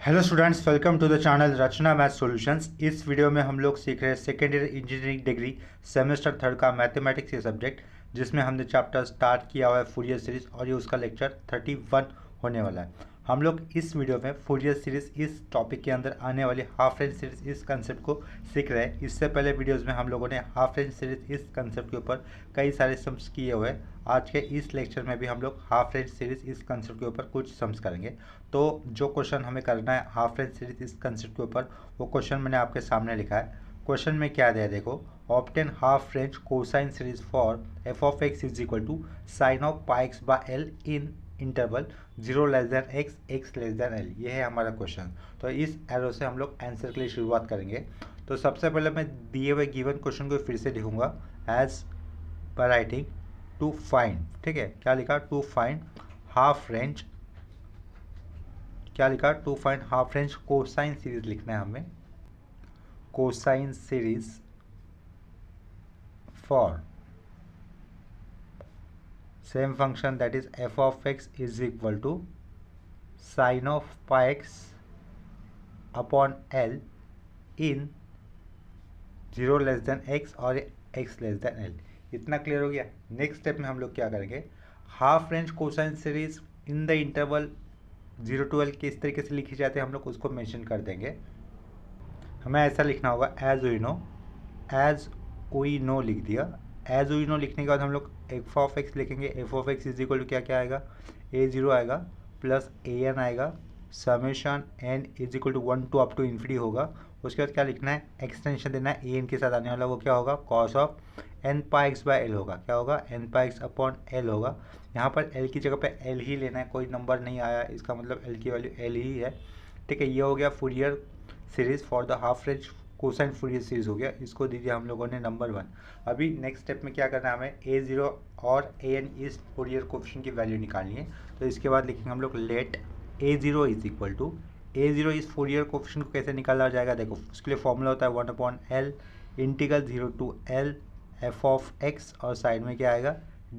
Hello students, welcome to the channel Rachna math solutions. इस वीडियो में हम लोग सीख रहे हैं second year engineering degree semester third का मैथमेटिक्स ये सब्जेक्ट, जिसमें हमने चैप्टर स्टार्ट किया हुआ है फूरियर सीरीज और ये उसका लेक्चर 31 होने वाला है। हम लोग इस वीडियो में फूरियर सीरीज इस टॉपिक के अंदर आने वाली हाफ रेंज सीरीज इस कंसेप्ट को सीख रहे हैं। इससे पहले वीडियोज़ में हम लोगों ने हाफ रेंज सीरीज इस कंसेप्ट के ऊपर कई सारे सम्स किए हुए हैं। आज के इस लेक्चर में भी हम लोग हाफ रेंज सीरीज इस कंसेप्ट के ऊपर कुछ सम्स करेंगे। तो जो क्वेश्चन हमें करना है हाफ रेंज सीरीज इस कंसेप्ट के ऊपर, वो क्वेश्चन मैंने आपके सामने लिखा है। क्वेश्चन में क्या दिया है देखो, obtain half range cosine series for F of X is equal to sine of pi x by L in interval 0 less than X X less than L. ये है हमारा क्वेश्चन। तो इस एरो से हम लोग आंसर के लिए शुरुआत करेंगे। तो सबसे पहले मैं दिए हुए गिवन क्वेश्चन को फिर से लिखूंगा as per writing to find. ठीक है, क्या लिखा? टू फाइंड हाफ रेंज, क्या लिखा? To find half range cosine series लिखना है हमें। Cosine series for same function that is F of X is equal to sine of pi x upon L in 0 less than X और X less than L. इतना clear हो गया। Next step में हम लोग क्या करेंगे, half range cosine series in the interval 0 to L किस तरीके से लिखी जाती है हम लोग उसको मेंशन कर देंगे। हमें ऐसा लिखना होगा एज वी नो लिख दिया। एज वी नो लिखने के बाद हम लोग एफ ऑफ एक्स लिखेंगे। F of X is equal to क्या क्या आएगा, a0 आएगा प्लस an आएगा, summation n is equal to 1 to up to infinity होगा। उसके बाद क्या लिखना है, एक्सटेंशन देना है an के साथ आने वाला, वो क्या होगा, cos of n pi x by L होगा। क्या होगा, n pi x upon L होगा। यहाँ पर l की जगह पे l ही लेना है, कोई नंबर नहीं आया, इसका मतलब l की वैल्यू l ही है। ठीक है, ये हो गया Fourier series for the half range cosine Fourier series हो गया। इसको दीजिए हम लोगों ने नंबर 1। अभी नेक्स्ट स्टेप में क्या करना है, हमें a0 और an इस फूरियर कोफिशिएंट की वैल्यू निकालनी है। तो इसके बाद लिखेंगे हम लोग late a0 is equal to a0 इस फूरियर कोफिशिएंट को कैसे निकाला जाएगा, देखो उसके लिए फॉर्मूला होता है 1/L integral 0 to L f of x और साइड में क्या आएगा,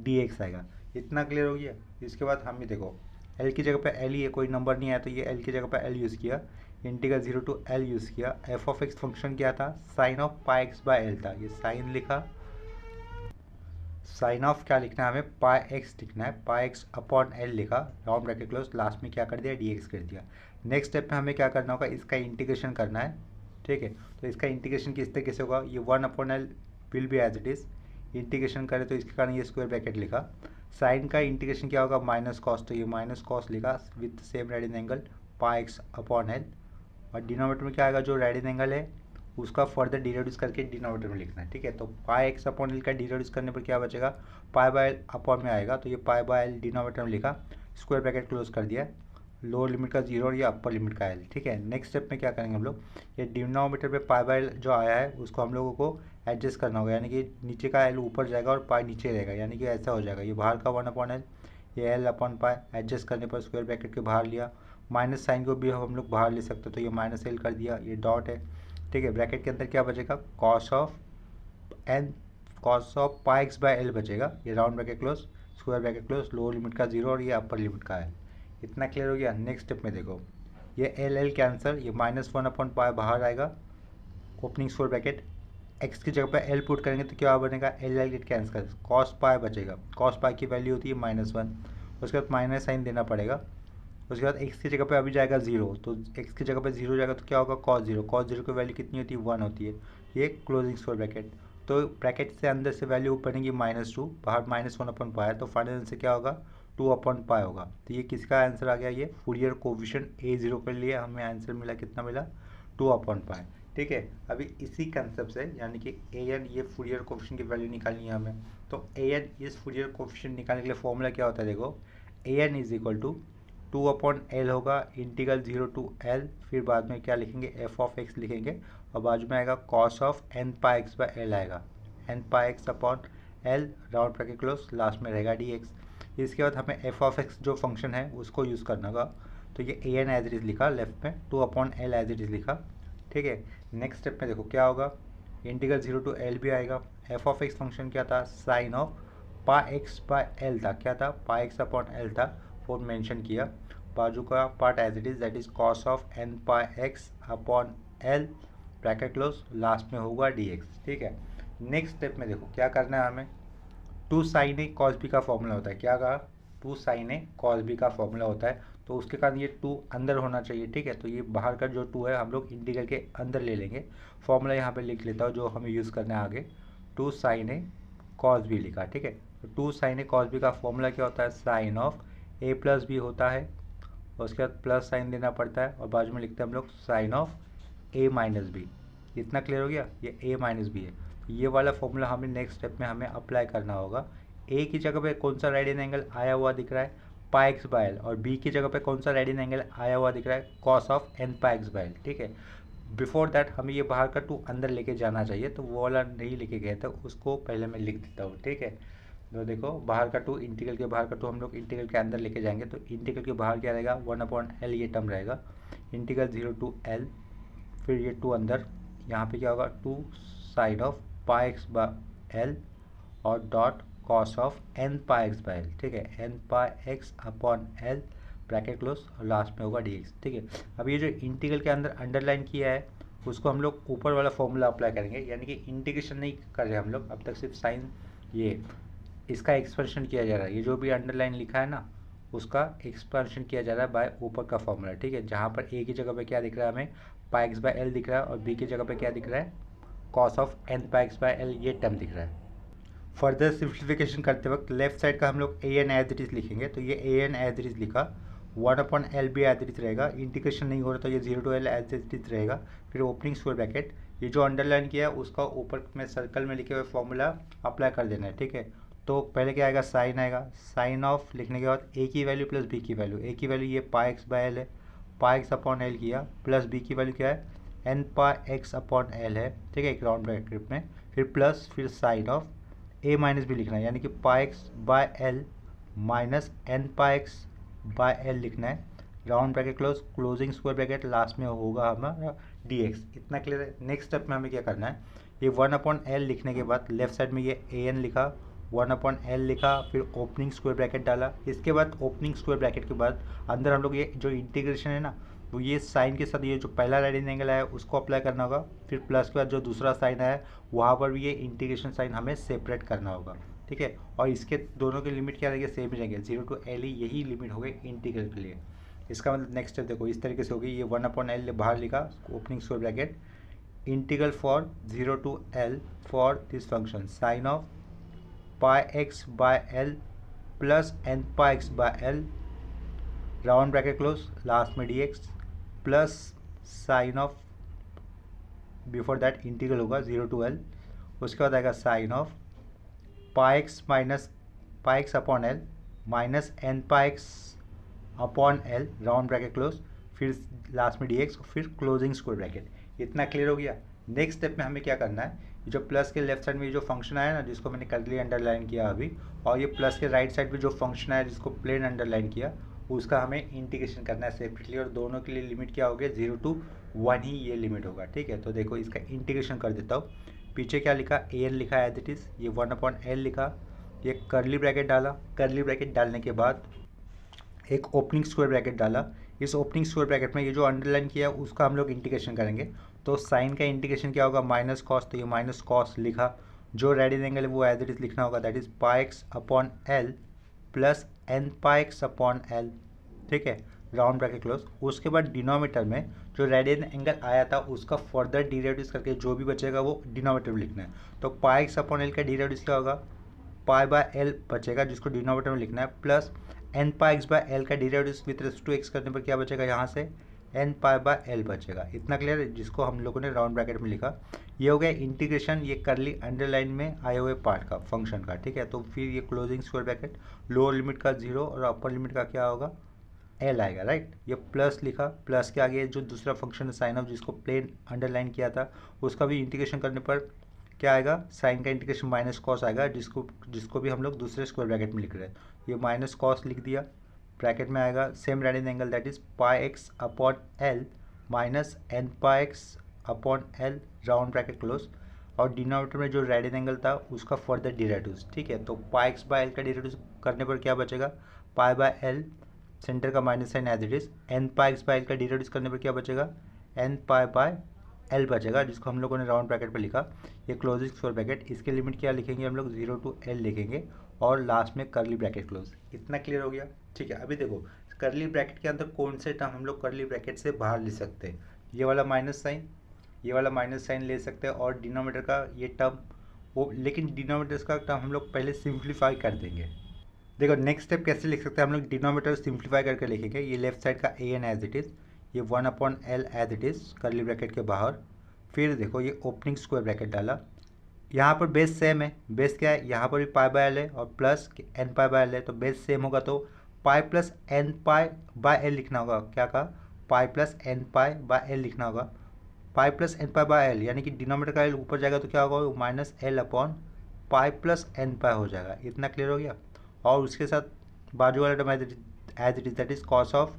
dx आएगा। इतना क्लियर हो गया। इसके बाद हम भी देखो L की जगह पे L ही है, कोई नंबर नहीं आया तो ये L की जगह पे L यूज़ किया, इंटीग्रल 0 to L यूज़ किया। एफ ऑफ एक्स फंक्शन क्या था, sine of pi x by L था, ये साइन लिखा। साइन ऑफ क्या लिखना है हमें, पाई एक्स लिखना है, पाई एक्स अपॉन एल लिखा, राउंड ब्रैकेट क्लोज, लास्ट में क्या कर दिया, dx कर दिया। नेक्स्ट स्टेप में हमें क्या करना होगा, इसका इंटीग्रेशन करना है। ठीक है, तो इसका इंटीग्रेशन किस तरीके से होगा, ये 1/L will be as it is, integration करें तो इसके कारण ये स्क्वायर ब्रैकेट लिखा। साइन का इंटीग्रेशन क्या होगा, माइनस कॉस, तो ये माइनस कॉस लिखा with same radian angle pi x upon L, और डिनोमिनेटर में क्या आएगा, जो रेडियन एंगल है उसका फर्दर डिनोड्यूस करके डिनोमिनेटर में लिखना है। ठीक है, तो पाई एक्स अपॉन एल का डिनोड्यूस करने पर क्या बचेगा, पाई बाय एल अपॉन में आएगा, तो ये पाई बाय एल डिनोमिनेटर में लिखा, स्क्वायर ब्रैकेट क्लोज कर दिया, लोअर लिमिट का 0 और ये अपर लिमिट का एल। ठीक है, नेक्स्ट स्टेप में क्या करेंगे हम लोग, ये डिनोमिनेटर पे पाई बाय एल जो आया है उसको हम लोगों को एडजस्ट करना होगा, यानी कि नीचे का एल ऊपर जाएगा और पाई नीचे रहेगा, यानी कि ऐसा हो जाएगा, ये बाहर का 1/L, ये एल अपॉन पाई, एडजस्ट करने पर स्क्वायर ब्रैकेट के बाहर लिया, माइनस साइन को भी हम लोग बाहर ले सकते, तो ये माइनस एल कर दिया, ये डॉट है। ठीक है, ब्रैकेट के अंदर क्या बचेगा, cos of pi x by L बचेगा, ये round bracket close, square bracket close, lower limit का 0 और ये अपर लिमिट का एल। इतना क्लियर हो गया। नेक्स्ट स्टेप में देखो, ये एल कैंसर, ये -1/पाई बाहर आएगा, ओपनिंग स्क्वायर ब्रैकेट, एक्स की जगह पर एल पुट करेंगे तो क्या बनेगा, L get cancel, cos pi बचेगा, कॉस पाई की वैल्यू होती है -1, उसके बाद माइनस साइन देना पड़ेगा। उसके बाद एक्स की जगह पे अभी जाएगा 0, तो एक्स की जगह पे 0 जाएगा तो क्या होगा, cos 0, cos 0 की वैल्यू कितनी होती है, 1 होती है, ये क्लोजिंग स्क्वायर ब्रैकेट। तो ब्रैकेट से अंदर से वैल्यू बनेगी -2, बाहर -1/पाई, तो फाइनल आंसर क्या होगा, 2/पाई होगा। तो ये किसका आंसर आ गया, ये फूरियर कोफिशिएंट a0 के लिए हमें आंसर मिला, कितना मिला, 2/पाई। ठीक है, अभी इसी कंसेप्ट से यानी कि an ये फूरियर कोफिशिएंट की वैल्यू निकालनी है हमें, तो an इस फूरियर कोफिशिएंट निकालने के लिए फॉर्मूला क्या होता है, देखो an is equal to 2/L होगा, इंटीग्रल 0 to L, फिर बाद में क्या लिखेंगे, एफ ऑफ एक्स लिखेंगे, और बाजू में आएगा cos of n pi x by L आएगा, n pi x upon L, round bracket close, last में रहेगा dx। इसके बाद हमें एफ ऑफ एक्स जो फंक्शन है उसको यूज़ करना होगा, तो ये an एज इट इज़ लिखा लेफ्ट में, 2/L एज इट इज़ लिखा। ठीक है, नेक्स्ट स्टेप में देखो क्या होगा, इंटीग्रल 0 to L भी आएगा। एफ ऑफ एक्स फंक्शन क्या था, sine of pi x by L था, क्या था, पाई एक्स अपॉन एल था, वो मेंशन किया। बाजू का part as it is, that is cos of N pi x upon L bracket close, last में होगा डी एक्स। ठीक है, नेक्स्ट स्टेप में देखो क्या करना है हमें। Two sine A cos B का फॉर्मूला होता है, क्या कहा, two sine A cos B का फॉर्मूला होता है, तो उसके कारण ये टू अंदर होना चाहिए। ठीक है, तो ये बाहर का जो टू है हम लोग इंटीग्रल के अंदर ले लेंगे। फॉर्मूला यहाँ पे लिख लेता हूँ जो हमें यूज़ करना है आगे, two sine A cos B लिखा। ठीक है, तो two sine A cos B का फॉर्मूला क्या होता है, sine of A plus B होता है, उसके बाद प्लस साइन देना पड़ता है और बाजू में लिखते हैं हम लोग sine of A minus B. इतना क्लियर हो गया, ये ए माइनस बी है। ये वाला फॉर्मूला हमें नेक्स्ट स्टेप में हमें अप्लाई करना होगा। ए की जगह पे कौन सा रेडियन एंगल आया हुआ दिख रहा है, पाई एक्स बाय एल, और बी की जगह पे कौन सा रेडियन एंगल आया हुआ दिख रहा है, cos of N pi x by L. ठीक है, बिफोर दैट हमें ये बाहर का टू अंदर लेके जाना चाहिए, तो वो वाला नहीं लेके गए थे, उसको पहले मैं लिख देता हूँ। ठीक है, तो देखो बाहर का टू, इंटीग्रल के बाहर का टू हम लोग इंटीग्रल के अंदर लेके जाएंगे, तो इंटीग्रल के बाहर क्या रहेगा, वन अपॉन एल ये टर्म रहेगा, इंटीग्रल 0 टू एल, फिर ये टू अंदर, यहाँ पे क्या होगा, two sine of pi x by L और dot cos of N pi x by L. ठीक है, n pi x upon L bracket close और लास्ट में होगा डी एक्स। ठीक है, अब ये जो इंटीग्रल के अंदर अंडरलाइन किया है उसको हम लोग ऊपर वाला फॉर्मूला अप्लाई करेंगे, यानी कि इंटीग्रेशन नहीं कर रहे हम लोग अब तक, सिर्फ साइन ये इसका एक्सपेंशन किया जा रहा है। ये जो भी अंडरलाइन लिखा है ना उसका एक्सपेंशन किया जा रहा है बाय ऊपर का फॉर्मूला। ठीक है, जहाँ पर ए की जगह पे क्या दिख रहा है हमें, पाई एक्स बाय एल दिख रहा है, और बी की जगह पे क्या दिख रहा है, cos of N pi x by L ये टर्म दिख रहा है। फर्दर सिंप्लीफिकेशन करते वक्त लेफ्ट साइड का हम लोग A N as it is लिखेंगे, तो ये A N as it is लिखा, वन अपॉन एल भी एज इट इज रहेगा, इंटीग्रेशन नहीं हो रहा तो ये 0 to L as it is रहेगा, फिर ओपनिंग स्क्वायर ब्रैकेट, ये जो अंडरलाइन किया है उसका ऊपर में सर्कल में लिखे हुए फॉर्मूला अप्लाई कर देना है। ठीक है, तो पहले क्या आएगा, साइन आएगा, साइन ऑफ लिखने के बाद ए की वैल्यू प्लस बी की वैल्यू, ए की वैल्यू ये पाई एक्स बाय एल है, पाई एक्स अपॉन एल किया, प्लस बी की वैल्यू क्या है, n pi x upon L है। ठीक है, एक राउंड ब्रैकेट में, फिर प्लस, फिर साइन ऑफ ए माइनस भी लिखना है, यानी कि pi x by L minus N pi x by L लिखना है, round bracket close, closing square bracket, last में होगा हमारा डी एक्स। इतना क्लियर है। नेक्स्ट स्टेप में हमें क्या करना है, ये वन अपॉन एल लिखने के बाद लेफ्ट साइड में ये ए एन लिखा, वन अपॉन एल लिखा, फिर ओपनिंग स्क्वायर ब्रैकेट डाला, इसके बाद ओपनिंग स्क्वायर ब्रैकेट के बाद अंदर हम लोग ये जो इंटीग्रेशन है ना, वो ये साइन के साथ ये जो पहला रेडियन एंगल आया उसको अप्लाई करना होगा, फिर प्लस के बाद जो दूसरा साइन आया वहाँ पर भी ये इंटीग्रेशन साइन हमें सेपरेट करना होगा। ठीक है, और इसके दोनों की लिमिट क्या रहेगी, सेम ही रहेंगे, 0 टू एल ही यही लिमिट हो गई इंटीग्रल के लिए। इसका मतलब नेक्स्ट स्टेप देखो इस तरीके से होगी, ये वन अपॉन एल बाहर लिखा, opening square bracket, integral for 0 to L for this function sine of pi x by L plus N pi x by L, round bracket close, last में d x, plus sine of, before that integral होगा 0 to L, उसके बाद आएगा sine of pi x minus pi x upon L minus N pi x upon L, round bracket close, फिर last में d x, फिर closing square bracket. इतना clear हो गया। नेक्स्ट स्टेप में हमें क्या करना है, ये जो प्लस के लेफ्ट साइड में जो फंक्शन आया ना जिसको मैंने करली अंडरलाइन किया अभी, और ये प्लस के राइट साइड में जो फंक्शन आया जिसको प्लेन अंडरलाइन किया, उसका हमें इंटीग्रेशन करना है सेपरेटली, और दोनों के लिए लिमिट क्या होगी, 0 टू 1 ही ये लिमिट होगा। ठीक है, तो देखो इसका इंटीग्रेशन कर देता हूँ। पीछे क्या लिखा, ए एन लिखा एज इट इज़, ये वन अपॉन एल लिखा, ये करली ब्रैकेट डाला, करली ब्रैकेट डालने के बाद एक ओपनिंग स्क्वायर ब्रैकेट डाला, इस ओपनिंग स्क्वायर ब्रैकेट में ये जो अंडरलाइन किया उसका हम लोग इंटीग्रेशन करेंगे, तो साइन का इंटीग्रेशन क्या होगा, माइनस कॉस, तो ये माइनस कॉस लिखा, जो रेडियन एंगल है वो एज इट इज लिखना होगा, that is pi x upon L plus N pi x upon L. ठीक है, राउंड ब्रैकेट क्लोज, उसके बाद डिनोमीटर में जो रेडियन एंगल आया था उसका फर्दर डेरिवेटिव्स करके जो भी बचेगा वो डिनोमीटर में लिखना है, तो पाई एक्स अपॉन एल का डेरिवेटिव्स क्या होगा, पाई बाय एल बचेगा जिसको डिनोमीटर में लिखना है, plus N pi x by L का derivatives with respect to x करने पर क्या बचेगा, यहाँ से एन पाई बाय एल बचेगा। इतना क्लियर है, जिसको हम लोगों ने राउंड ब्रैकेट में लिखा। ये हो गया इंटीग्रेशन, ये करली अंडरलाइन में आए हुए पार्ट का फंक्शन का। ठीक है, तो फिर ये closing square bracket, lower limit का 0 और अपर लिमिट का क्या होगा, एल आएगा, राइट। ये प्लस लिखा, प्लस के आगे जो दूसरा फंक्शन है साइन ऑफ जिसको प्लेन अंडरलाइन किया था उसका भी इंटीग्रेशन करने पर क्या आएगा, साइन का इंटीग्रेशन माइनस कॉस आएगा, जिसको भी हम लोग दूसरे स्क्वायर ब्रैकेट में लिख रहे हैं। ये माइनस कॉस लिख दिया, ब्रैकेट में आएगा same radian angle that is pi x upon L minus N pi x upon L, round bracket close, और डिनोमिनेटर में जो रेडियन एंगल था उसका फर्दर डेरिवेटिव्स। ठीक है, तो पाई एक्स बाय एल का डेरिवेटिव्स करने पर क्या बचेगा, पाई बाय एल सेंटर का minus sine as it is, N pi X by L का डिराइव करने पर क्या बचेगा, एन पाई बाय एल बचेगा, जिसको हम लोगों ने राउंड ब्रैकेट पर लिखा। ये क्लोजिंग स्क्वायर ब्रैकेट, इसकी लिमिट क्या लिखेंगे हम लोग, 0 to L लिखेंगे और लास्ट में करली ब्रैकेट क्लोज। इतना क्लियर हो गया। ठीक है, अभी देखो करली ब्रैकेट के अंदर कौन से टर्म हम लोग करली ब्रैकेट से बाहर ले सकते हैं, ये वाला माइनस साइन, ये वाला माइनस साइन ले सकते हैं, और डिनोमिनेटर का ये टर्म वो, लेकिन डिनोमिनेटर का टर्म हम लोग पहले सिंप्लीफाई कर देंगे। देखो नेक्स्ट स्टेप कैसे लिख सकते हैं हम लोग, डिनोमिनेटर सिंप्लीफाई करके लिखेंगे, ये लेफ्ट साइड का A N as it is, ये 1/L as it is curly bracket के बाहर। फिर देखो ये ओपनिंग स्क्वायर ब्रैकेट डाला, यहाँ पर बेस सेम है, बेस क्या है, यहाँ पर भी पाई बाय एल है और plus N pi by L है, तो बेस सेम होगा तो pi plus N pi by L लिखना होगा। क्या कहा, pi plus N pi by L लिखना होगा। Pi plus N pi by L यानी कि डिनोमिनेटर का एल ऊपर जाएगा तो क्या होगा, minus L upon pi plus N pi हो जाएगा। इतना क्लियर हो गया। और उसके साथ बाजू वाला term as it is that is cos of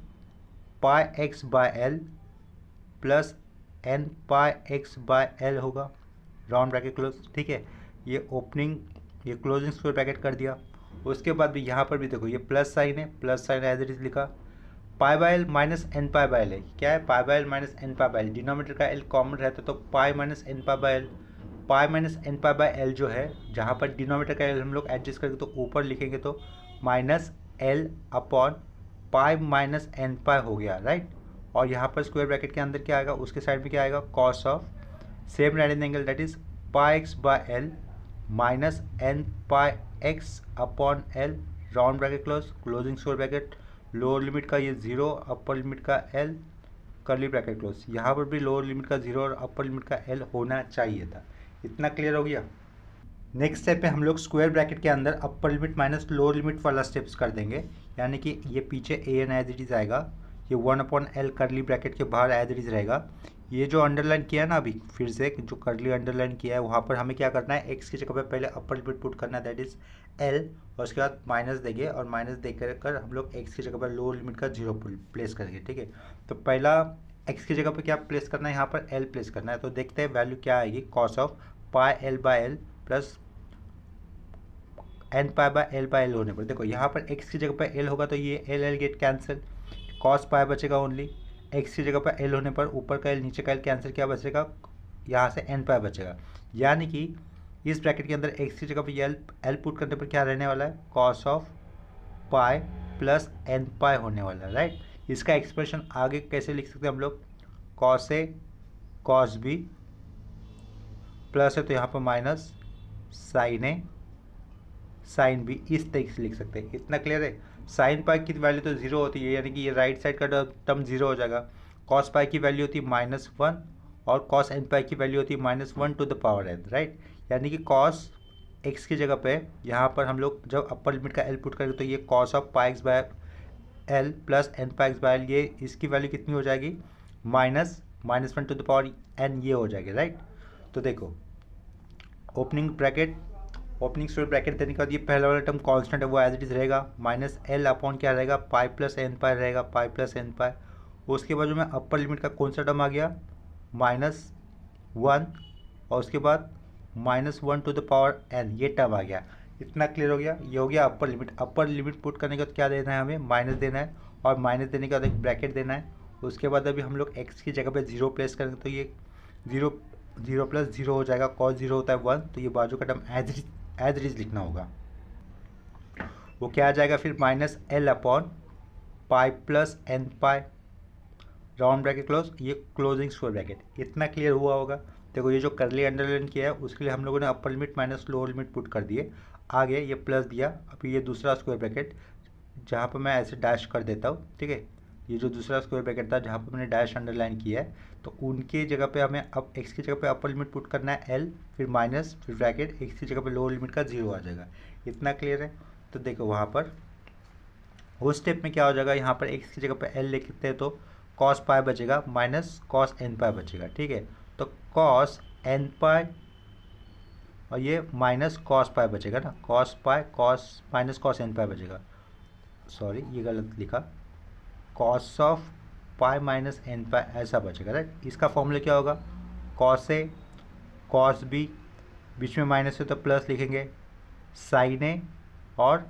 pi x by L plus N pi x by L होगा, राउंड ब्रैकेट क्लोज। ठीक है, ये ओपनिंग ये क्लोजिंग स्क्वायर ब्रैकेट कर दिया। उसके बाद भी यहाँ पर भी देखो ये प्लस साइन है, plus sine as it is लिखा, pi by L minus N pi by L है, क्या है, pi by L minus N pi by L, denominator का एल कॉमन रहता है तो pi minus N pi by L, pi minus N pi by L जो है, जहाँ पर डिनोमिनेटर का एल हम लोग एडजस्ट करके तो ऊपर लिखेंगे तो minus L upon pi minus N pi हो गया, राइट। और यहाँ पर स्क्वायर ब्रैकेट के अंदर क्या आएगा, उसके साइड में क्या आएगा, cos of same right angle that is pi x by L minus N pi x upon L, round bracket close, closing square bracket, lower limit का ये 0, अपर लिमिट का एल, करली ब्रैकेट क्लोज। यहाँ पर भी lower limit का 0 और अपर limit का L होना चाहिए था। इतना क्लियर हो गया। नेक्स्ट स्टेप पे हम लोग स्क्वायर ब्रैकेट के अंदर अपर लिमिट माइनस लोअर लिमिट वाला स्टेप्स कर देंगे, यानी कि ये पीछे A N as it is आएगा, ये 1/L करली ब्रैकेट के बाहर एज इट इज़ रहेगा। ये जो अंडरलाइन किया है ना अभी, फिर से जो करली अंडरलाइन किया है वहाँ पर हमें क्या करना है, एक्स की जगह पे पहले अपर लिमिट पुट करना है दैट इज़ एल, और उसके बाद माइनस देंगे, और माइनस दे कर हम लोग एक्स की जगह पर लोअर लिमिट का 0 प्लेस करेंगे। ठीक है, तो पहला एक्स की जगह पर क्या प्लेस करना है, यहाँ पर एल प्लेस करना है। तो देखते हैं वैल्यू क्या आएगी, cos of pi L by L plus N pi by L होने पर। देखो यहाँ पर एक्स की जगह पर एल होगा तो ये L L get cancel, cos pi बचेगा ओनली, एक्स की जगह पर एल होने पर ऊपर का एल नीचे का एल कैंसिल, क्या बचेगा, यहाँ से एन पाई बचेगा। यानी कि इस ब्रैकेट के अंदर एक्स की जगह पर एल पुट करने पर क्या रहने वाला है, cos of pi plus N pi होने वाला है, राइट। इसका एक्सप्रेशन आगे कैसे लिख सकते हैं हम लोग, cos A cos B plus है तो यहाँ पर माइनस साइन ए साइन बी, इस तरीके से लिख सकते हैं। इतना क्लियर है। साइन पाई की वैल्यू तो 0 होती है, यानी कि ये राइट साइड का टर्म 0 हो जाएगा। कॉस पाई की वैल्यू होती है -1 और कॉस एन पाई की वैल्यू होती है -1 to the power n, right. यानी कि कॉस एक्स की जगह पे यहाँ पर हम लोग जब अपर लिमिट का एल पुट करेंगे तो ये cos of pi x by L plus N pi x by L, ये इसकी वैल्यू कितनी हो जाएगी, -1 टू द पावर एन, ये हो जाएगी, राइट। तो देखो ओपनिंग स्क्वायर ब्रैकेट देने के बाद ये पहला वाला टर्म कांस्टेंट है वो एज इट इज रहेगा, माइनस एल अपॉन क्या रहेगा, पाई प्लस एन पाई रहेगा, पाई प्लस एन पाई। उसके बाद जो में अपर लिमिट का कौन सा टर्म आ गया, -1, और उसके बाद -1 टू द पावर एन, ये टर्म आ गया। इतना क्लियर हो गया। ये हो गया अपर लिमिट पुट करने के बाद क्या देना है हमें, माइनस देना है, और माइनस देने के बाद एक ब्रैकेट देना है। उसके बाद अभी हम लोग एक्स की जगह पे 0 प्लेस करेंगे तो ये 0 प्लस 0 हो जाएगा, कॉस 0 होता है 1, तो ये बाजू का टर्म एज इट इज लिखना होगा। वो क्या आ जाएगा फिर, -L upon pi plus N pi, round bracket close, ये क्लोजिंग स्क्वायर ब्रैकेट। इतना क्लियर हुआ होगा। देखो ये जो करली अंडरलाइन किया है उसके लिए हम लोगों ने अपर limit minus lower limit put कर दिए, आगे ये प्लस दिया। अभी ये दूसरा स्क्वायर ब्रैकेट जहाँ पर मैं ऐसे डैश कर देता हूँ, ठीक है, ये जो दूसरा स्क्वायर ब्रैकेट था जहाँ पर मैंने डैश अंडरलाइन किया है, तो उनके जगह पे हमें अब एक्स की जगह पे अपर लिमिट पुट करना है एल, फिर माइनस, फिर ब्रैकेट, एक्स की जगह पे लोअर लिमिट का 0 आ जाएगा। इतना क्लियर है। तो देखो वहाँ पर उस स्टेप में क्या हो जाएगा, यहाँ पर एक्स की जगह पे एल लिखते हैं तो कॉस पाई बचेगा माइनस कॉस एन पाई बचेगा, ठीक है। तो कॉस एन पाई और ये माइनस कॉस पाई बचेगा ना, cos pi cos minus cos n pi बचेगा, सॉरी ये गलत लिखा, cos of pi minus N pi ऐसा बचेगा, राइट। इसका फॉर्मूला क्या होगा, कॉस ए कॉस बी, बीच में माइनस है तो प्लस लिखेंगे, साइन ए और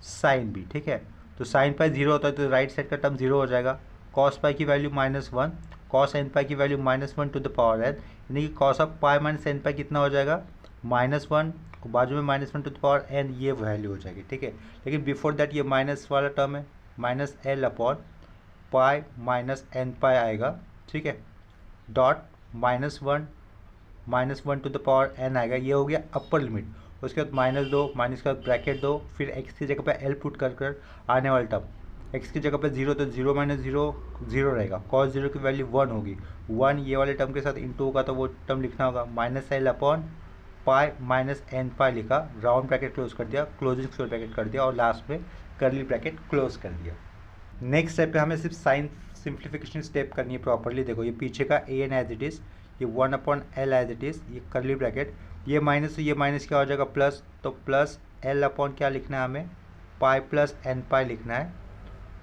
साइन बी, ठीक है। तो साइन पाई जीरो होता है तो राइट साइड का टर्म जीरो हो जाएगा। कॉस पाई की वैल्यू -1, कॉस एन पाई की value -1 to the power n, यानी कि cos of pi minus N pi कितना हो जाएगा -1, बाजू में -1 टू द पावर एन, ये वैल्यू हो जाएगी। ठीक है, लेकिन बिफोर दैट ये माइनस वाला टर्म है, -L upon pi minus N pi आएगा। ठीक है, dot -1 to the power n आएगा, ये हो गया अपर लिमिट। उसके बाद -2 माइनस के बाद ब्रैकेट दो, फिर एक्स की जगह पे एल पुट कर आने वाला टर्म, एक्स की जगह पे 0 तो 0 - 0 0 रहेगा, कॉस 0 की वैल्यू 1 होगी, 1 ये वाले टर्म के साथ इंटू होगा तो वो टर्म लिखना होगा -L upon pi minus N pi लिखा, राउंड ब्रैकेट क्लोज कर दिया, क्लोजिंग स्क्वायर ब्रैकेट कर दिया और लास्ट में कर्ली ब्रैकेट क्लोज कर दिया। नेक्स्ट स्टेप पे हमें सिर्फ साइन सिंप्लीफिकेशन स्टेप करनी है प्रॉपरली। देखो ये पीछे का A N as it is, ये 1/L एज इट इज़, ये कर्ली ब्रैकेट, ये माइनस से ये माइनस क्या हो जाएगा प्लस, तो प्लस L अपॉन क्या लिखना है हमें, पाई प्लस एन पाई लिखना है।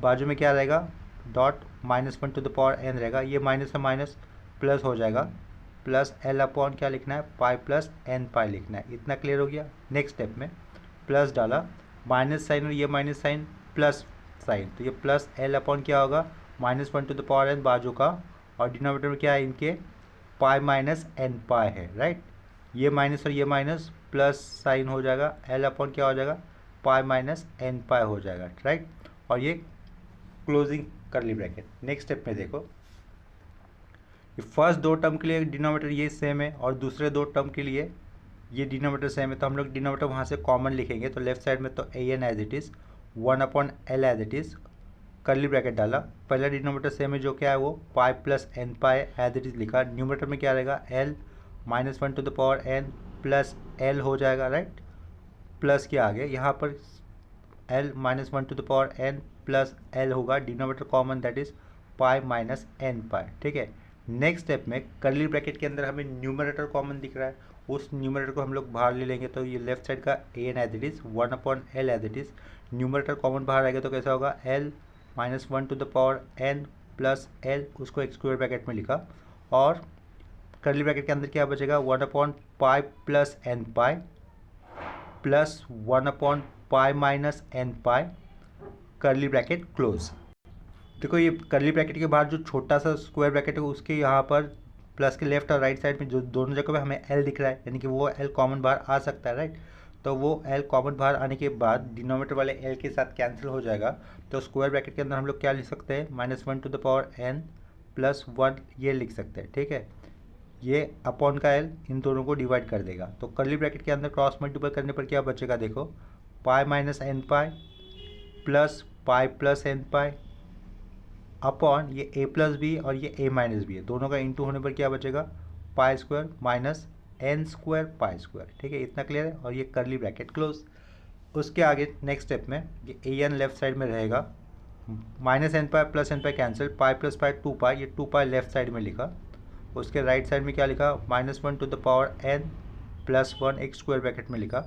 बाजू में क्या रहेगा, dot -1 to the power n रहेगा, ये माइनस से माइनस प्लस हो जाएगा, प्लस L अपॉन क्या लिखना है, पाई प्लस एन पाई लिखना है। इतना क्लियर हो गया। नेक्स्ट स्टेप में प्लस डाला, माइनस साइन और ये माइनस साइन प्लस साइन, तो ये प्लस L अपॉन क्या होगा -1 टू द पावर एन बाजू का, और डिनोमिनेटर में क्या है इनके पाई माइनस एन पाई है, राइट। ये माइनस और ये माइनस प्लस साइन हो जाएगा, L अपॉन क्या हो जाएगा पाई माइनस एन पाई हो जाएगा, राइट। और ये closing curly bracket. Next step में देखो, फर्स्ट दो टर्म के लिए डिनोमिनेटर ये सेम है और दूसरे दो टर्म के लिए ये डिनोमिनेटर सेम है, तो हम लोग डिनोमिनेटर वहाँ से कॉमन लिखेंगे। तो लेफ्ट साइड में तो a N as it is, 1/L as it is, curly bracket डाला, पहला डिनोमिनेटर सेम है जो क्या है वो pi plus N pi as it is लिखा, न्यूमिनेटर में क्या रहेगा L -1 to the power n plus L हो जाएगा, राइट। प्लस के आगे यहाँ पर L -1 to the power n plus L होगा, denominator common that is pi minus N pi. ठीक है, नेक्स्ट स्टेप में कर्ली ब्रैकेट के अंदर हमें न्यूमरेटर कॉमन दिख रहा है, उस न्यूमरेटर को हम लोग बाहर ले लेंगे। तो ये लेफ्ट साइड का A N as it is, 1/L as it is, numerator common बाहर आएगा तो कैसा होगा L -1 to the power n plus L, उसको एक स्क्वायर ब्रैकेट में लिखा, और कर्ली ब्रैकेट के अंदर क्या बचेगा 1/पाई प्लस एन पाई प्लस 1/पाई minus N pi, curly bracket close. देखो ये कर्ली ब्रैकेट के बाहर जो छोटा सा स्क्वायर ब्रैकेट है उसके यहाँ पर प्लस के लेफ्ट और राइट साइड में जो दोनों जगह पे हमें L दिख रहा है, यानी कि वो L कॉमन बाहर आ सकता है, राइट। तो वो L कॉमन बाहर आने के बाद डिनोमिनेटर वाले L के साथ कैंसिल हो जाएगा, तो स्क्वायर ब्रैकेट के अंदर हम लोग क्या लिख सकते हैं -1 to the power n plus 1, ये लिख सकते हैं। ठीक है, ये अपॉन का L इन दोनों को डिवाइड कर देगा, तो कर्ली ब्रैकेट के अंदर क्रॉस मल्टीपल करने पर क्या बचेगा देखो, pi minus N pi plus pi plus N pi upon ये a प्लस बी और ये a माइनस बी है, दोनों का इंटू होने पर क्या बचेगा pi square minus n square pi square. ठीक है, इतना क्लियर है, और ये कर्ली ब्रैकेट क्लोज। उसके आगे नेक्स्ट स्टेप में ये ए एन लेफ्ट साइड में रहेगा, minus N pi plus N pi cancel, pi plus pi 2 pi, ये 2 पाई लेफ्ट साइड में लिखा, उसके राइट साइड में क्या लिखा -1 to the power n plus 1 एक स्क्वायर ब्रैकेट में लिखा।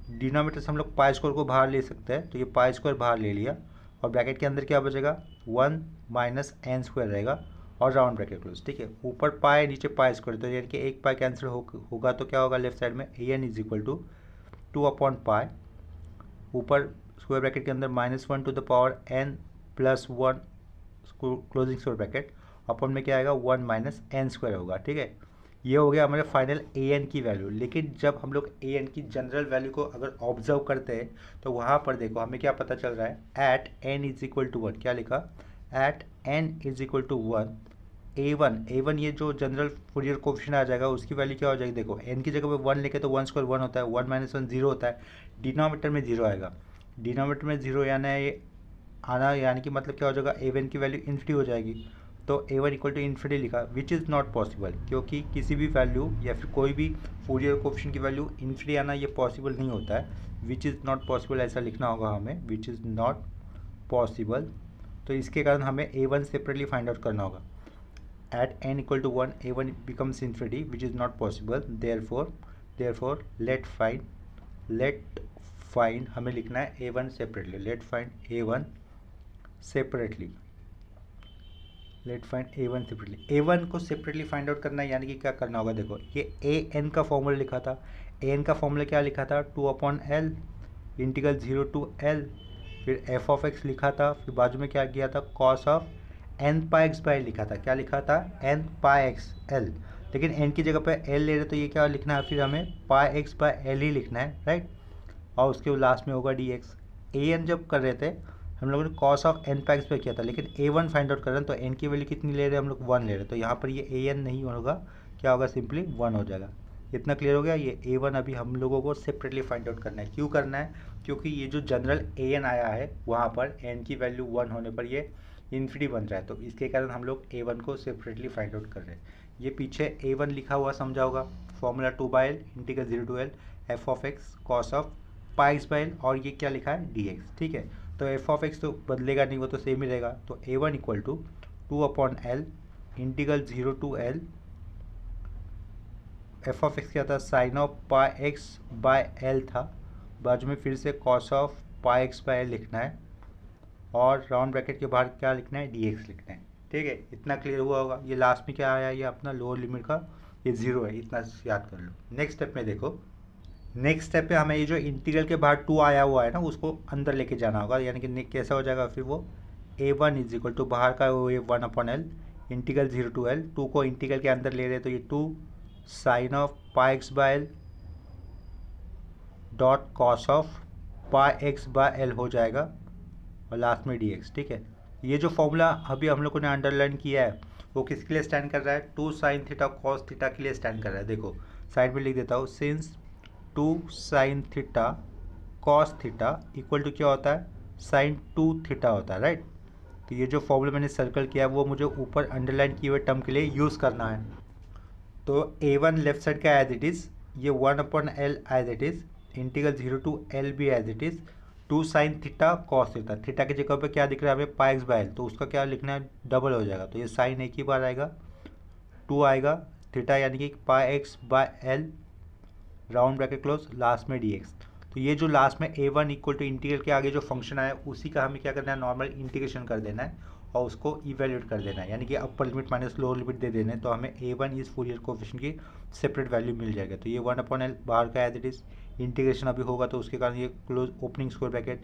डिनोमिनेटर से हम लोग पाई स्क्वायर को बाहर ले सकते हैं, तो ये पाई स्क्वायर बाहर ले लिया, और ब्रैकेट के अंदर क्या बचेगा 1 माइनस एन स्क्वायर रहेगा और राउंड ब्रैकेट क्लोज। ठीक है, ऊपर पाई नीचे पाई स्क्वायर, तो यानी कि एक पाई कैंसिल होगा तो क्या होगा लेफ्ट साइड में a n is equal to 2/पाई, ऊपर स्क्वायर ब्रैकेट के अंदर -1 to the power n plus 1 closing square bracket, अपन में क्या आएगा 1 माइनस एन स्क्वायर होगा। ठीक है, ये हो गया हमारे फाइनल ए एन की वैल्यू। लेकिन जब हम लोग ए एन की जनरल वैल्यू को अगर ऑब्जर्व करते हैं तो वहाँ पर देखो हमें क्या पता चल रहा है, at n is equal to 1, क्या लिखा at n is equal to 1 a1 ये जो जनरल फूरियर कोएफिशिएंट आ जाएगा उसकी वैल्यू क्या हो जाएगी देखो, n की जगह पे 1 लेके तो 1 स्क्वायर 1 होता है, 1 माइनस 1 0 होता है, डिनोमिनेटर में 0 आएगा, डिनोमिनेटर में 0 यानी कि मतलब क्या हो जाएगा a1 की वैल्यू इन्फिनिटी हो जाएगी, तो a1 इक्वल टू इन्फिनिटी लिखा, विच इज़ नॉट पॉसिबल, क्योंकि किसी भी वैल्यू या फिर कोई भी फूरियर कोएफिशिएंट की वैल्यू इन्फिनिटी आना ये पॉसिबल नहीं होता है, विच इज़ नॉट पॉसिबल ऐसा लिखना होगा हमें, विच इज़ नॉट पॉसिबल। तो इसके कारण हमें a1 सेपरेटली फाइंड आउट करना होगा, at n equal to 1 a1 becomes infinity which is not possible, therefore let find हमें लिखना है a1 separately, let find a1 separately, a1 को सेपरेटली फाइंड आउट करना है, यानी कि क्या करना होगा देखो, ये an का फॉर्मूला लिखा था, an का फॉर्मूला क्या लिखा था 2/L इंटीग्रल 0 to L फिर एफ ऑफ एक्स लिखा था, फिर बाजू में क्या किया था, cos of N pi x by L लिखा था। क्या लिखा था, एन पाई एक्स एल, लेकिन एन की जगह पे एल ले रहे तो ये क्या लिखना है, फिर हमें पाई एक्स बाय एल ही लिखना है, राइट। और उसके लास्ट में होगा डी एक्स। ए एन जब कर रहे थे हम लोगों ने cos of N pi x पे किया था, लेकिन ए वन फाइंड आउट कर रहे हैं तो एन की वैल्यू कितनी ले रहे हैं हम लोग, 1 ले रहे हैं, तो यहाँ पर ये ए एन नहीं होगा, क्या होगा, सिंपली 1 हो जाएगा। इतना क्लियर हो गया। ये ए वन अभी हम लोगों को सेपरेटली फाइंड आउट करना है। क्यों करना है, क्योंकि ये जो जनरल ए एन आया है वहाँ पर एन की वैल्यू 1 होने पर ये इन्फिनिटी बन रहा है, तो इसके कारण हम लोग ए वन को सेपरेटली फाइंड आउट कर रहे हैं। ये पीछे ए वन लिखा हुआ समझा होगा, formula 2/L integral 0 to L f of x cos of pi x by L, और ये क्या लिखा है, डी एक्स, ठीक है। तो एफ ऑफ एक्स तो बदलेगा नहीं, वो तो सेम ही रहेगा। तो ए one equal to 2/L integral 0 to L f of x क्या था, sine of pi x by L था, बाजू में फिर से cos of pi x by L लिखना है, और राउंड ब्रैकेट के बाहर क्या लिखना है, डी एक्स लिखना है, ठीक है। इतना क्लियर हुआ होगा। ये लास्ट में क्या आया, ये अपना लोअर लिमिट का ये 0 है, इतना याद कर लो। नेक्स्ट स्टेप में देखो, नेक्स्ट स्टेप पे हमें ये जो इंटीग्रल के बाहर 2 आया हुआ है ना, उसको अंदर लेके जाना होगा, यानी कि कैसा हो जाएगा फिर वो, ए वन इज इक्वल टू बाहर का वो ये 1/L इंटीग्रल 0 to L, 2 को इंटीग्रल के अंदर ले रहे तो ये 2 sine of pi x by L dot cos of pi x by L हो जाएगा, और लास्ट में डी एक्स, ठीक है। ये जो फॉर्मूला अभी हम लोगों ने अंडरलाइन किया है वो किसके लिए स्टैंड कर रहा है, 2 साइन थीटा कॉस थीटा के लिए स्टैंड कर रहा है। देखो साइड में लिख देता हूँ, since 2 sine theta cos theta equal to क्या होता है, साइन 2 थीटा होता है, राइट। तो ये जो फॉर्मूला मैंने सर्कल किया है वो मुझे ऊपर अंडरलाइन किए हुए टर्म के लिए यूज़ करना है। तो ए वन लेफ्ट साइड का एज इट इज़, ये 1/L as it is, integral 0 to L भी as it is, 2 sine theta cos theta, theta की जगह पे क्या दिख रहा है हमें, पाई एक्स बाय एल, तो उसका क्या लिखना है, डबल हो जाएगा। तो ये साइन एक ही बार आएगा, 2 आएगा, थीटा यानी कि pi x by L round bracket close, last में डी एक्स। तो ये जो लास्ट में a one equal to integral के आगे जो फंक्शन आया उसी का हमें क्या करना है, नॉर्मल इंटीग्रेशन कर देना है और उसको इवेल्यूएट कर देना है, यानी कि upper limit minus lower limit दे देना है, तो हमें ए वन इस फूरियर कोएफिशिएंट की सेपरेट वैल्यू मिल जाएगा। तो ये 1/L बाहर का एज इट इज, इंटीग्रेशन अभी होगा तो उसके कारण ये close opening square bracket,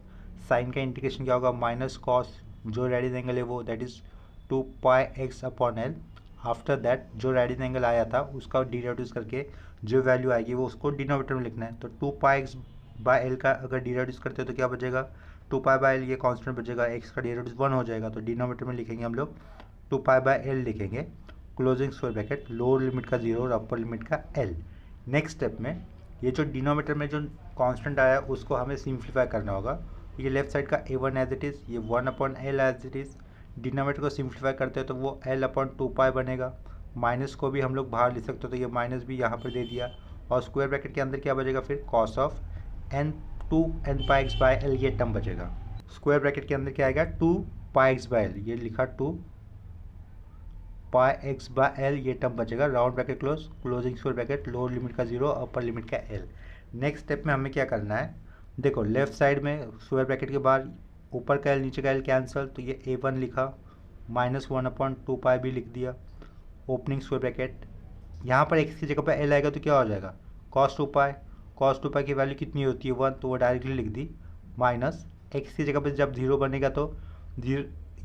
sine का इंटीग्रेशन क्या होगा, माइनस कॉस जो रेडियन एंगल है वो that is 2πx/L। After that जो रेडियन एंगल आया था उसका डिराइव्ड करके जो वैल्यू आएगी वो उसको डिनोमिनेटर में लिखना है। तो 2πx/L का अगर डिराइव्ड करते हैं तो क्या बचेगा, 2π/L ये कांस्टेंट बचेगा, x का डिराइव्ड 1 हो जाएगा, तो डिनोमिनेटर में लिखेंगे हम लोग 2π/L लिखेंगे, closing square bracket, lower limit का 0 और अपर लिमिट का L। नेक्स्ट स्टेप में ये जो डिनोमिनेटर में जो कांस्टेंट आया उसको हमें सिंप्लीफाई करना होगा। ये लेफ्ट साइड का a1 एज इट इज़, ये 1/L as it is, denominator को सिंप्लीफाई करते हैं तो वो L/2π बनेगा, माइनस को भी हम लोग बाहर लिख सकते हो तो ये माइनस भी यहाँ पर दे दिया, और स्क्वायर ब्रैकेट के अंदर क्या बचेगा फिर, कॉस ऑफ n/L ये टर्म बचेगा। स्क्वायर ब्रैकेट के अंदर क्या आएगा, 2πx/L, ये लिखा 2πx/L ये टर्म बचेगा, round bracket close, closing square bracket, lower limit का 0 अपर लिमिट का L। नेक्स्ट स्टेप में हमें क्या करना है, देखो लेफ्ट साइड में स्क्वायर ब्रैकेट के बाद ऊपर का L नीचे का L कैंसिल, तो ये a1 लिखा, -1/2π भी लिख दिया, ओपनिंग स्क्वायर ब्रैकेट, यहाँ पर x की जगह पर L आएगा तो क्या हो जाएगा, cos 2π की वैल्यू कितनी होती है 1, तो वो डायरेक्टली लिख दी, माइनस x की जगह पर जब 0 बनेगा तो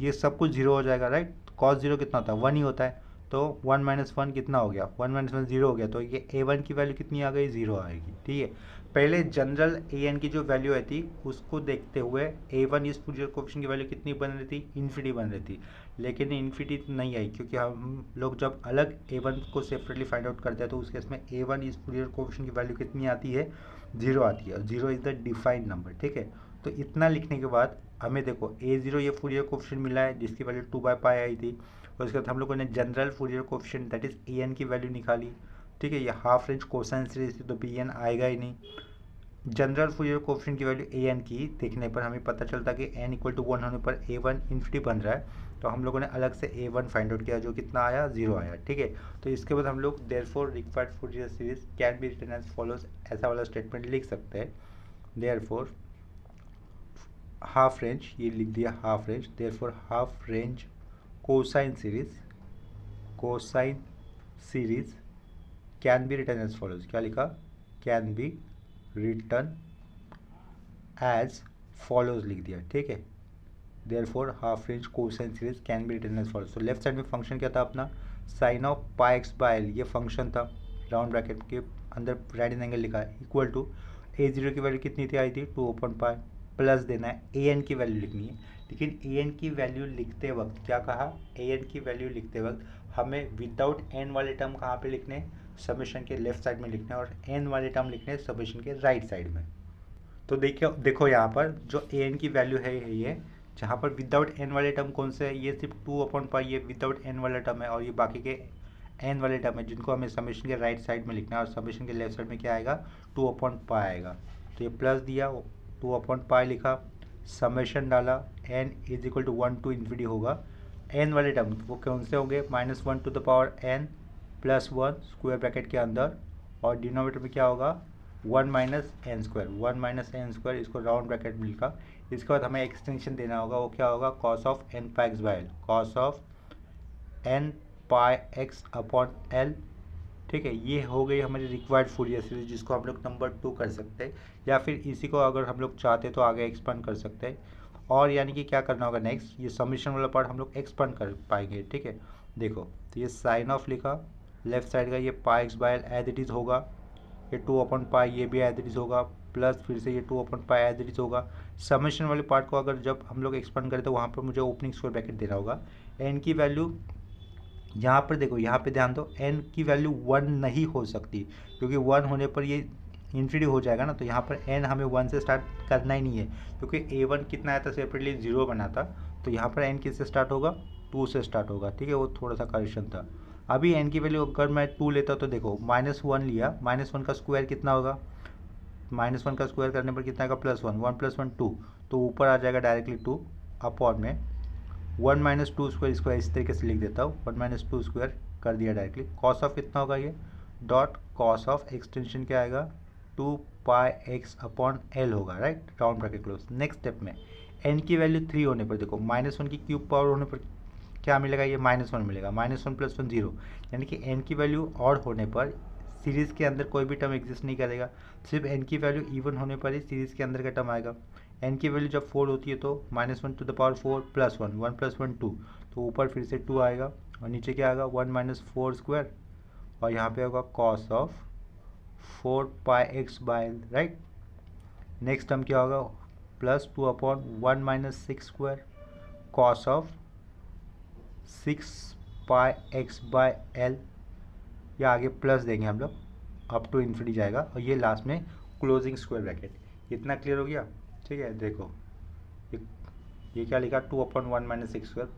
ये सब कुछ 0 हो जाएगा, राइट। cos 0 कितना होता है, 1 ही होता है, तो 1 - 1 कितना हो गया, 1 - 1 0 हो गया, तो ये a1 की वैल्यू कितनी आ गई, 0 आएगी, ठीक है। पहले जनरल an की जो वैल्यू आई थी उसको देखते हुए a1 इस फूरियर कोएफिशिएंट की वैल्यू कितनी बन रही थी, इन्फिनिटी बन रही थी, लेकिन इन्फिनिटी नहीं आई, क्योंकि हम लोग जब अलग a1 को सेपरेटली फाइंड आउट करते हैं तो उस केस में a1 इस फूरियर कोएफिशिएंट की वैल्यू कितनी आती है, 0 आती है, और 0 इज़ द डिफाइंड नंबर, ठीक है। तो इतना लिखने के बाद हमें देखो a0 ये फूरियर कोएफिशिएंट मिला है जिसकी वैल्यू 2/π आई थी, और उसके बाद हम लोगों ने general Fourier coefficient that is an की वैल्यू निकाली, ठीक है। ये हाफ रेंज कोसाइन सीरीज थी तो bn आएगा ही नहीं। जनरल फूरियर कोएफिशिएंट की वैल्यू an की देखने पर हमें पता चलता कि n = 1 होने पर a1 इन्फिनिटी बन रहा है, तो हम लोगों ने अलग से a1 फाइंड आउट किया जो कितना आया, 0 आया, ठीक है। तो इसके बाद हम लोग therefore required Fourier series can be written as follows, ऐसा वाला स्टेटमेंट लिख सकते हैं। देयरफॉर हाफ रेंज, ये लिख दिया half range, therefore half range cosine series can be written as follows, क्या लिखा, can be written as follows लिख दिया, ठीक है। Therefore half range cosine series can be written as follows. तो लेफ्ट साइड में फंक्शन क्या था अपना, sine of pi x by L, ये फंक्शन था, राउंड ब्रैकेट के अंदर राइट एंगल लिखा है, इक्वल टू a0 की वैल्यू कितनी थी, आई थी 2/पाई, प्लस देना है an की वैल्यू लिखनी है। लेकिन an की वैल्यू लिखते वक्त क्या कहा, an की वैल्यू लिखते वक्त हमें विदाउट n वाले टर्म कहाँ पे लिखने, समेशन के लेफ्ट साइड में लिखना है, और n वाले टर्म लिखने हैं समेशन के राइट साइड में। तो देखो यहाँ पर जो an की वैल्यू है ये, जहाँ पर विदाउट n वाले टर्म कौन से है, ये सिर्फ 2/पाई, ये विदाउट n वाला टर्म है, और ये बाकी के n वाले टर्म है जिनको हमें समेशन के राइट साइड में लिखना है, और समेशन के लेफ्ट साइड में क्या आएगा, 2/पाई आएगा। तो ये प्लस दिया, 2/पाई लिखा, समेशन डाला, n is equal to 1 to infinity होगा। n वाले टर्म वो कौन से होंगे, -1 to the power n plus 1 square bracket के अंदर, और डिनोमिनेटर में क्या होगा 1 माइनस एन स्क्वायर, इसको राउंड ब्रैकेट में लिखा। इसके बाद हमें एक्सटेंशन देना होगा, वो क्या होगा, cos of n pi x by L, cos of n pi x upon L, ठीक है। ये हो गई हमारी रिक्वायर्ड फूरियर सीरीज, जिसको हम लोग नंबर 2 कर सकते हैं, या फिर इसी को अगर हम लोग चाहते तो आगे एक्सपांड कर सकते हैं। और यानी कि क्या करना होगा नेक्स्ट, ये समीशन वाला पार्ट हम लोग एक्सपांड कर पाएंगे, ठीक है। देखो तो ये साइन ऑफ लिखा, लेफ्ट साइड का ये pi x by L as it is होगा, ये 2/पाई ये भी एज इट इज़ होगा, प्लस फिर से ये 2/पाई एज इट इज़ होगा। समेशन वाले पार्ट को अगर जब हम लोग एक्सपांड करें तो वहाँ पर मुझे ओपनिंग स्क्वायर ब्रैकेट देना होगा। एन की वैल्यू यहाँ पर देखो, यहाँ पे ध्यान दो, n की वैल्यू 1 नहीं हो सकती, क्योंकि 1 होने पर ये इन्फिनिटी हो जाएगा ना। तो यहाँ पर n हमें 1 से स्टार्ट करना ही नहीं है, क्योंकि a1 कितना आया था सेपरेटली 0 बना था। तो यहाँ पर n किससे स्टार्ट होगा, 2 से स्टार्ट होगा, ठीक है। वो थोड़ा सा करेक्शन था। अभी n की वैल्यू अगर मैं 2 लेता तो देखो -1 लिया, -1 का स्क्वायर कितना होगा, -1 का स्क्वायर करने पर कितना आएगा, +1, 1 + 1 2, तो ऊपर आ जाएगा डायरेक्टली 2 अपॉन में 1 - 2 स्क्वायर, इसको इस तरीके से लिख देता हूँ, 1 - 2 स्क्वायर कर दिया डायरेक्टली। कॉस ऑफ कितना होगा ये, डॉट कॉस ऑफ एक्सटेंशन क्या आएगा, 2πx अपॉन एल होगा, right, round bracket close. Next step में n की वैल्यू 3 होने पर देखो, -1 की क्यूब पावर होने पर क्या मिलेगा, ये -1 मिलेगा, -1 + 1 0, यानी कि n की वैल्यू ऑड होने पर सीरीज़ के अंदर कोई भी टर्म एग्जिस्ट नहीं करेगा, सिर्फ n की वैल्यू इवन होने पर ही सीरीज़ के अंदर का टर्म आएगा। n की वैल्यू जब 4 होती है तो -1 to the power 4 + 1, 1 + 1 2, तो ऊपर फिर से 2 आएगा, और नीचे क्या आएगा 1 - 4 स्क्वायर, और यहाँ पे होगा cos of 4πx by L, right. Next term क्या होगा, +2/1 - 6 square, cos of 6πx by L, या आगे प्लस देंगे हम लोग, अप टू इन्फिनिटी जाएगा, और ये लास्ट में क्लोजिंग स्क्वायर ब्रैकेट। इतना क्लियर हो गया, ठीक है। देखो ये क्या लिखा, 2/1 - 6 square,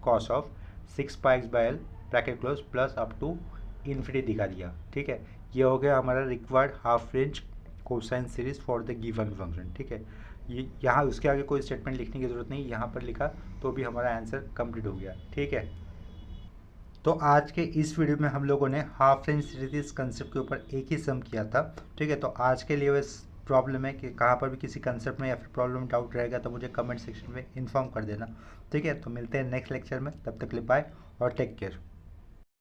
cos of 6πx by L bracket close, plus up to infinity दिखा दिया, ठीक है। ये हो गया हमारा required half range cosine series for the given function, ठीक है। ये यहाँ उसके आगे कोई स्टेटमेंट लिखने की ज़रूरत नहीं, यहाँ पर लिखा तो भी हमारा आंसर कंप्लीट हो गया, ठीक है। तो आज के इस वीडियो में हम लोगों ने हाफ रेंज सीरीज कंसेप्ट के ऊपर एक ही सम किया था, ठीक है। तो आज के लिए बस प्रॉब्लम है कि कहाँ पर भी किसी कंसेप्ट में या फिर प्रॉब्लम डाउट रहेगा तो मुझे कमेंट सेक्शन में इन्फॉर्म कर देना, ठीक है। तो मिलते हैं नेक्स्ट लेक्चर में, तब तक के लिए बाय और टेक केयर।